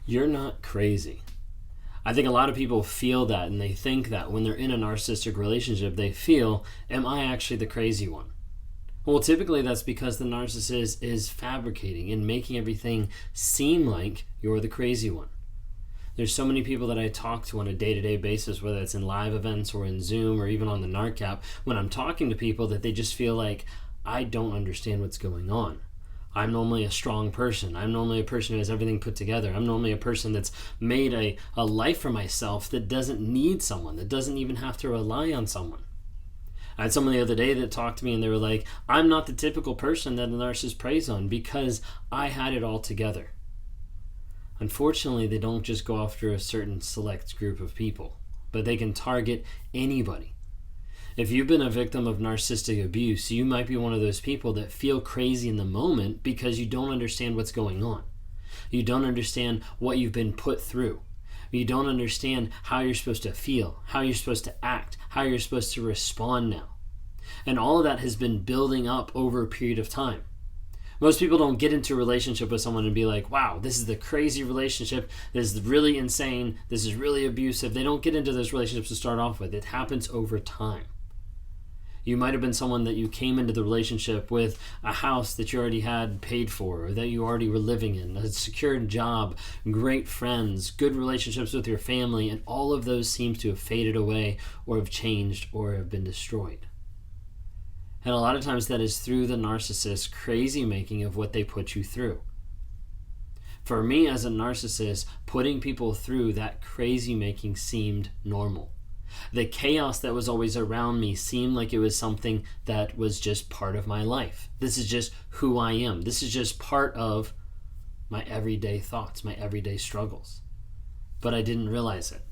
You're not crazy. I think a lot of people feel that, and they think that when they're in a narcissistic relationship, they feel, am I actually the crazy one? Well, typically that's because the narcissist is fabricating and making everything seem like you're the crazy one. There's so many people that I talk to on a day-to-day basis, whether it's in live events or in Zoom or even on the NARC app, when I'm talking to people that they just feel like, I don't understand what's going on. I'm normally a strong person. I'm normally a person who has everything put together. I'm normally a person that's made a life for myself that doesn't need someone, that doesn't even have to rely on someone. I had someone the other day that talked to me and they were like, I'm not the typical person that a narcissist preys on because I had it all together. Unfortunately, they don't just go after a certain select group of people, but they can target anybody. If you've been a victim of narcissistic abuse, you might be one of those people that feel crazy in the moment because you don't understand what's going on. You don't understand what you've been put through. You don't understand how you're supposed to feel, how you're supposed to act, how you're supposed to respond now. And all of that has been building up over a period of time. Most people don't get into a relationship with someone and be like, wow, this is the crazy relationship, this is really insane, this is really abusive. They don't get into those relationships to start off with. It happens over time. You might have been someone that you came into the relationship with a house that you already had paid for, or that you already were living in, a secured job, great friends, good relationships with your family, and all of those seem to have faded away or have changed or have been destroyed. And a lot of times that is through the narcissist's crazy making of what they put you through. For me as a narcissist, putting people through that crazy making seemed normal. The chaos that was always around me seemed like it was something that was just part of my life. This is just who I am. This is just part of my everyday thoughts, my everyday struggles. But I didn't realize it.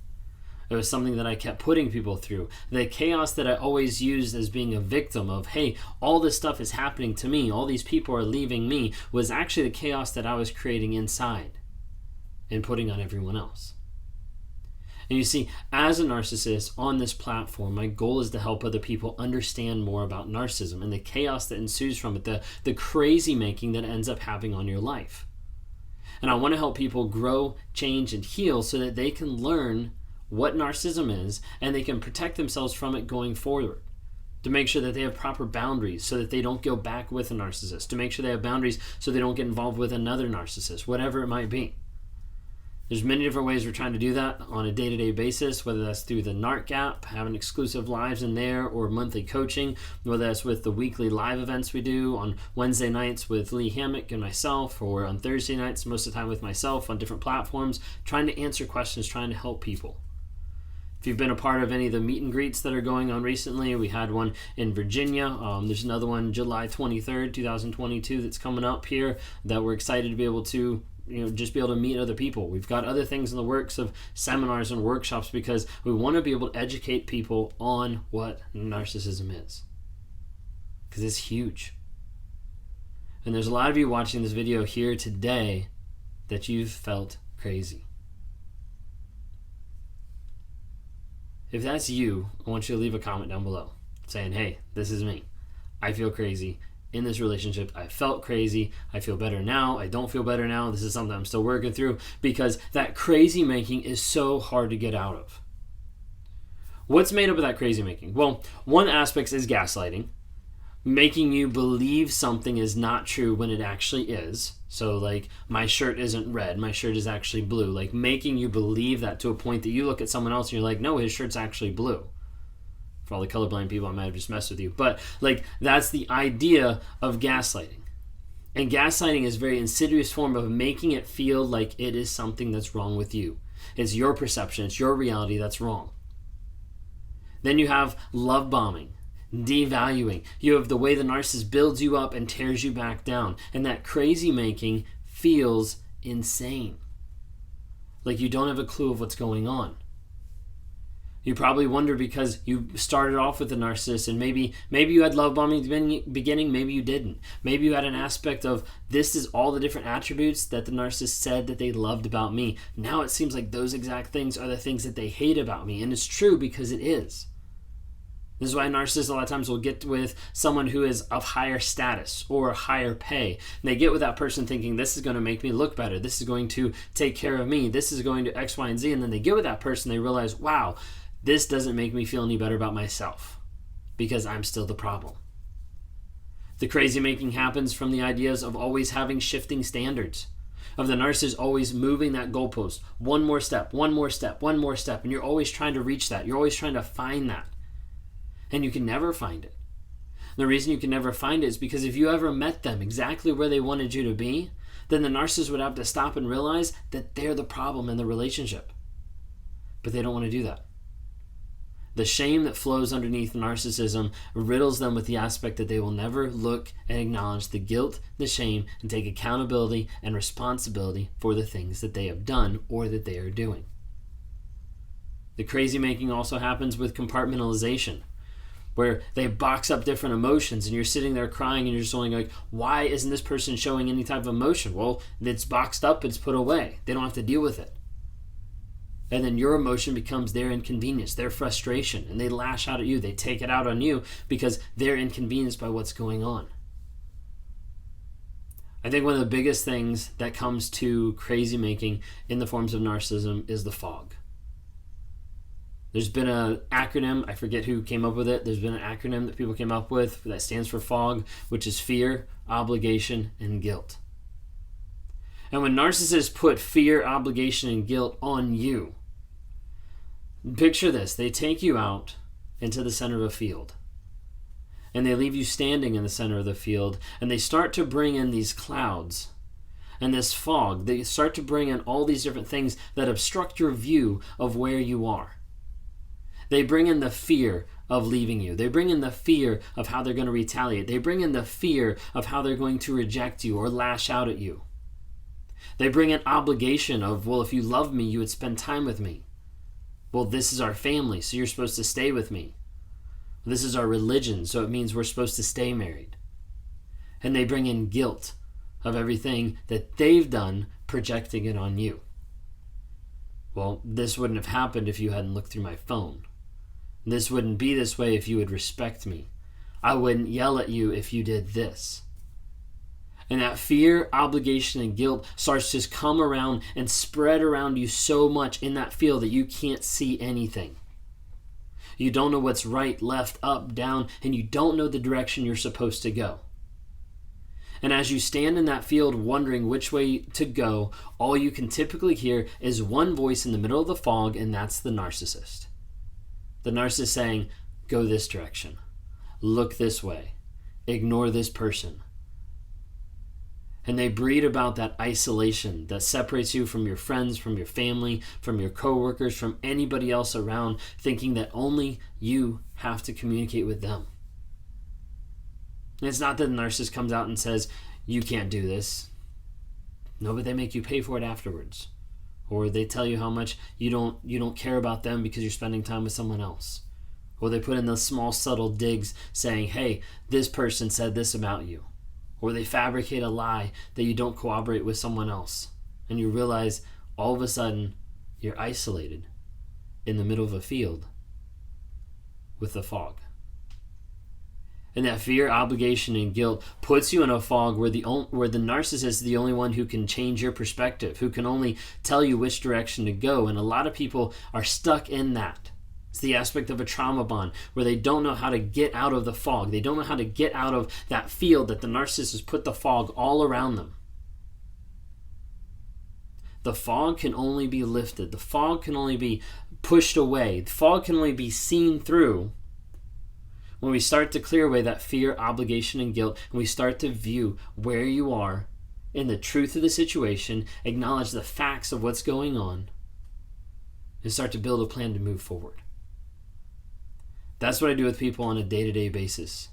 It was something that I kept putting people through. The chaos that I always used as being a victim of, hey, all this stuff is happening to me, all these people are leaving me, was actually the chaos that I was creating inside and putting on everyone else. And you see, as a narcissist on this platform, my goal is to help other people understand more about narcissism and the chaos that ensues from it, the crazy making that ends up happening on your life. And I want to help people grow, change, and heal so that they can learn what narcissism is and they can protect themselves from it going forward. To make sure that they have proper boundaries so that they don't go back with a narcissist. To make sure they have boundaries so they don't get involved with another narcissist, whatever it might be. There's many different ways we're trying to do that on a day-to-day basis, whether that's through the NARC app, having exclusive lives in there, or monthly coaching, whether that's with the weekly live events we do on Wednesday nights with Lee Hammock and myself, or on Thursday nights, most of the time with myself on different platforms, trying to answer questions, trying to help people. If you've been a part of any of the meet and greets that are going on recently, we had one in Virginia. There's another one July 23rd, 2022 that's coming up here that we're excited to be able to just be able to meet other people. We've got other things in the works of seminars and workshops because we want to be able to educate people on what narcissism is. Because it's huge. And there's a lot of you watching this video here today that you've felt crazy. If that's you, I want you to leave a comment down below saying, hey, this is me. I feel crazy. In this relationship, I felt crazy. I feel better now. I don't feel better now. This is something I'm still working through because that crazy making is so hard to get out of. What's made up of that crazy making? Well, one aspect is gaslighting, making you believe something is not true when it actually is. So like, my shirt isn't red, my shirt is actually blue. Like making you believe that to a point that you look at someone else and you're like, no, his shirt's actually blue. For all the colorblind people, I might have just messed with you. But like, that's the idea of gaslighting. And gaslighting is a very insidious form of making it feel like it is something that's wrong with you. It's your perception, it's your reality that's wrong. Then you have love bombing, devaluing. You have the way the narcissist builds you up and tears you back down. And that crazy making feels insane. Like you don't have a clue of what's going on. You probably wonder because you started off with a narcissist and maybe you had love bombing at the beginning, maybe you didn't. Maybe you had an aspect of this is all the different attributes that the narcissist said that they loved about me. Now it seems like those exact things are the things that they hate about me. And it's true because it is. This is why narcissists a lot of times will get with someone who is of higher status or higher pay. And they get with that person thinking, this is going to make me look better. This is going to take care of me. This is going to X, Y, and Z. And then they get with that person, they realize, wow, this doesn't make me feel any better about myself because I'm still the problem. The crazy making happens from the ideas of always having shifting standards, of the narcissist always moving that goalpost. One more step, one more step, one more step. And you're always trying to reach that. You're always trying to find that. And you can never find it. The reason you can never find it is because if you ever met them exactly where they wanted you to be, then the narcissist would have to stop and realize that they're the problem in the relationship. But they don't want to do that. The shame that flows underneath narcissism riddles them with the aspect that they will never look and acknowledge the guilt, the shame, and take accountability and responsibility for the things that they have done or that they are doing. The crazy making also happens with compartmentalization, where they box up different emotions and you're sitting there crying and you're just going like, why isn't this person showing any type of emotion? Well, it's boxed up, it's put away. They don't have to deal with it. And then your emotion becomes their inconvenience, their frustration, and they lash out at you. They take it out on you because they're inconvenienced by what's going on. I think one of the biggest things that comes to crazy making in the forms of narcissism is the fog. There's been an acronym, I forget who came up with it. There's been an acronym that people came up with that stands for FOG, which is fear, obligation, and guilt. And when narcissists put fear, obligation, and guilt on you, picture this. They take you out into the center of a field. And they leave you standing in the center of the field. And they start to bring in these clouds and this fog. They start to bring in all these different things that obstruct your view of where you are. They bring in the fear of leaving you. They bring in the fear of how they're going to retaliate. They bring in the fear of how they're going to reject you or lash out at you. They bring in obligation of, well, if you love me, you would spend time with me. Well, this is our family, so you're supposed to stay with me. This is our religion, so it means we're supposed to stay married. And they bring in guilt of everything that they've done, projecting it on you. Well, this wouldn't have happened if you hadn't looked through my phone. This wouldn't be this way if you would respect me. I wouldn't yell at you if you did this. And that fear, obligation, and guilt starts to just come around and spread around you so much in that field that you can't see anything. You don't know what's right, left, up, down, and you don't know the direction you're supposed to go. And as you stand in that field wondering which way to go, all you can typically hear is one voice in the middle of the fog, and that's the narcissist. The narcissist saying, go this direction, look this way, ignore this person. And they breed about that isolation that separates you from your friends, from your family, from your coworkers, from anybody else around, thinking that only you have to communicate with them. And it's not that the narcissist comes out and says, you can't do this. No, but they make you pay for it afterwards. Or they tell you how much you don't care about them because you're spending time with someone else. Or they put in those small subtle digs saying, hey, this person said this about you. Or they fabricate a lie that you don't cooperate with someone else. And you realize all of a sudden you're isolated in the middle of a field with the fog. And that fear, obligation, and guilt puts you in a fog where the narcissist is the only one who can change your perspective, who can only tell you which direction to go. And a lot of people are stuck in that. It's the aspect of a trauma bond where they don't know how to get out of the fog. They don't know how to get out of that field that the narcissist has put the fog all around them. The fog can only be lifted. The fog can only be pushed away. The fog can only be seen through when we start to clear away that fear, obligation, and guilt, and we start to view where you are in the truth of the situation, acknowledge the facts of what's going on, and start to build a plan to move forward. That's what I do with people on a day-to-day basis.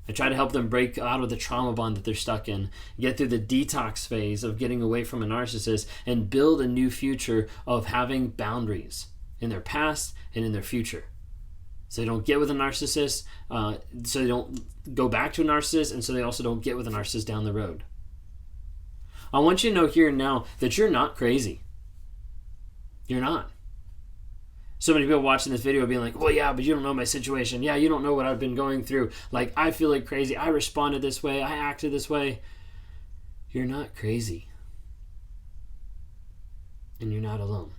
I try to help them break out of the trauma bond that they're stuck in, get through the detox phase of getting away from a narcissist, and build a new future of having boundaries in their past and in their future. So they don't get with a narcissist, so they don't go back to a narcissist, and so they also don't get with a narcissist down the road. I want you to know here and now that you're not crazy. You're not. So many people watching this video being like, well, yeah, but you don't know my situation. Yeah, you don't know what I've been going through. Like, I feel like crazy. I responded this way. I acted this way. You're not crazy. And you're not alone.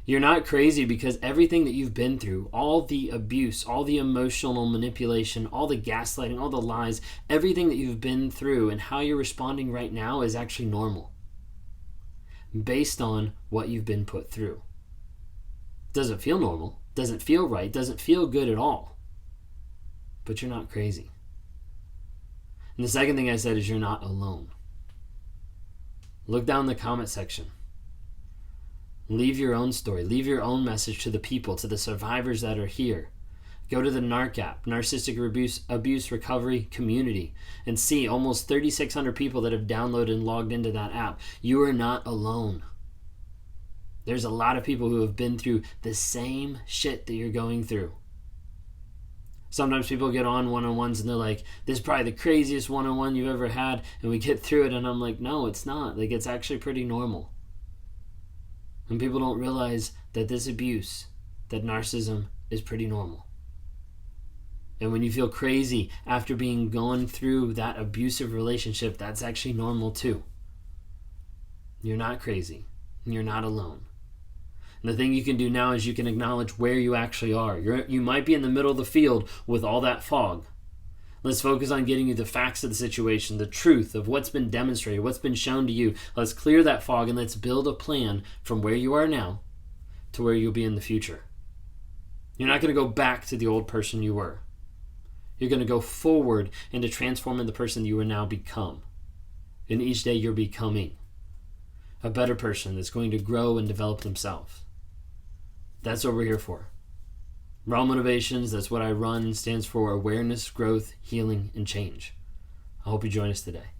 You're not crazy because everything that you've been through, all the abuse, all the emotional manipulation, all the gaslighting, all the lies, everything that you've been through and how you're responding right now is actually normal based on what you've been put through. Doesn't feel normal, doesn't feel right, doesn't feel good at all. But you're not crazy. And the second thing I said is you're not alone. Look down the comment section. Leave your own story. Leave your own message to the people, to the survivors that are here. Go to the NARC app, Narcissistic Abuse Recovery Community, and see almost 3,600 people that have downloaded and logged into that app. You are not alone. There's a lot of people who have been through the same shit that you're going through. Sometimes people get on one-on-ones and they're like, this is probably the craziest one-on-one you've ever had. And we get through it and I'm like, no, it's not. Like, it's actually pretty normal. And people don't realize that this abuse, that narcissism, is pretty normal. And when you feel crazy after going through that abusive relationship, that's actually normal too. You're not crazy. And you're not alone. And the thing you can do now is you can acknowledge where you actually are. You might be in the middle of the field with all that fog. Let's focus on getting you the facts of the situation, the truth of what's been demonstrated, what's been shown to you. Let's clear that fog and let's build a plan from where you are now to where you'll be in the future. You're not going to go back to the old person you were. You're going to go forward into transforming the person you are now become. And each day you're becoming a better person that's going to grow and develop themselves. That's what we're here for. Raw Motivations, that's what I run, stands for awareness, growth, healing, and change. I hope you join us today.